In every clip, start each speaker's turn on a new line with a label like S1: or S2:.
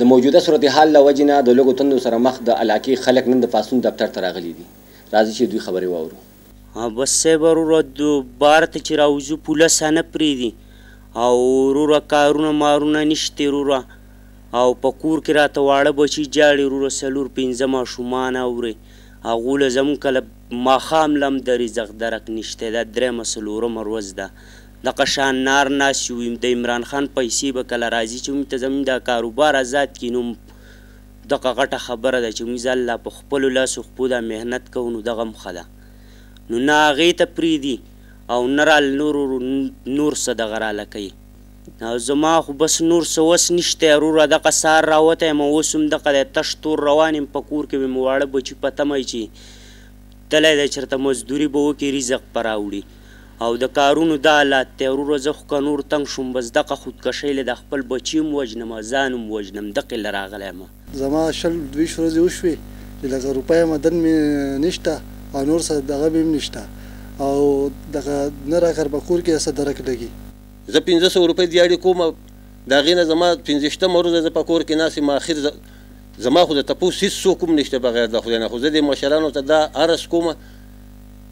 S1: د موجوده صورتحال له وجې نه د لږو تندو سره مخ د علاقې خلک نن د پاسون دفتر ته راغلي دي. راځئ چې دوی خبرې واورو.
S2: بس صاحب وروره بار ته چې راوځو پولیس نه پرېږدي او وروره کارونه مارونه نشته وروره او په کور کې راته واړه بچي جاړي وروره 4-5 ماشومان اوري هغو له زموږ کله ماښام له هم درې زغ درک نشته دا 3-4 ورځ ده. دغه شان نار ناست یو د عمران خان پیسې به کله راځي چې موږ ته زموږ دا کاروبار ازاد کړي نو دغه غټه خبره ده چې موږ الله په خپلو لاسو خپو دا محنت کوو نو دغه هم ښه ده نو نه هغې ته پرېږدي او نه رال نور څه دغه راله کوي. او زما خو بس نور څه وس نشته وروره دغه سهار راوتی یم اوس هم دغه دی تش تور روان یم په کور کې به مې واړه بچي په تمه چې تلی دی چېرته مزدوري به وکړي رزق به راوړي او د کارونو دا حالات دی وروره زه خو که نور تنګ شوم بس دغه خودکشۍ له د خپل بچي هم وژنم ځان هم وژنم دقې له راغلی یم.
S3: زما 2 ورځې وشوې چې لکه روپۍ مدن مې نشته او نور څه دغه مې هم نشته او دغه نه راکر په کور کې څه درک لګي.
S4: زه 1500 روپۍ دیاړې کوم د هغې نه زما 15 ورځ زه په کور کې ناست یم. اخر زما خو د تپوس هېڅ څوک هم نشته بغیر د خدای نه خو زه د مشرانو ته دا عرض کوم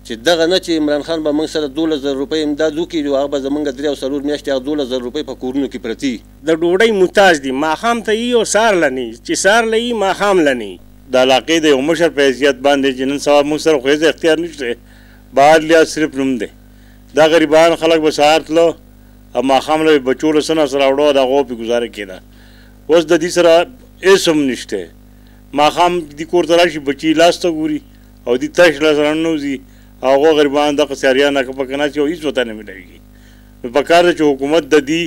S4: چې دغه نه چې عمران خان به موږ سره 12,000 روپۍ امداد وکړي نو هغه به زموږ 3 او 4 میاشتې هغه 12,000 روپۍ په کورونو کې پرتې
S5: د ډوډۍ محتاج دي ماښام ته یي او سهار له نه چې سهار له یي ماښام له نه د علاقې د یو مشر په حیثیت باندې چې نن سبا موږ سره خو هېڅ اختیار نشته بهر لحاظ صرف نوم دی دا غریبان خلک به سهار تلو او ماښام له بچو له څه نه سره وړو د هغو پې ګزاره کېده. اوس د دې سره هېڅ هم نشته ماښام دې کور ته راشي بچي لاس ته ګوري او دې تش لاس راننوځي هغو غریبان دغه سیاریان پکې ناست او هېڅ ورته نه ملوېږي. نو پکار ده چې حکومت د دې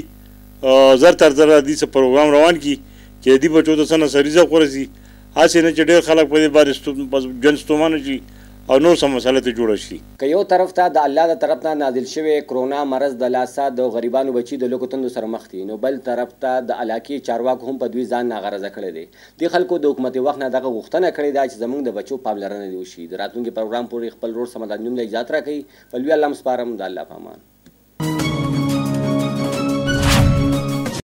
S5: زر تر زره د دې څه پروګرام روان کړي چې د دې بچو ته څه نه څه رزق ورسي هسې نه چې ډېر خلک په دې باندې ژوند ستومانه شي او نور څه مسله ته جوړه شي.
S1: که یو طرف ته د الله د طرف نه نازل شوی کرونا مرض د لاسه د غریبانو بچي د لږو تندو سره مخ دي نو بل طرف ته د علاقې چارواکو هم په دوی ځان ناغرضه کړی دی. دې خلکو د حکومت وخت نه دغه غوښتنه کړې ده چې زموږ د بچو پاملرنه دې وشي. د راتلونکي پروګرام پورې خپل ورور سمدان نوم له اجازت راکوي په لوی الله مسپارم د الله په امان.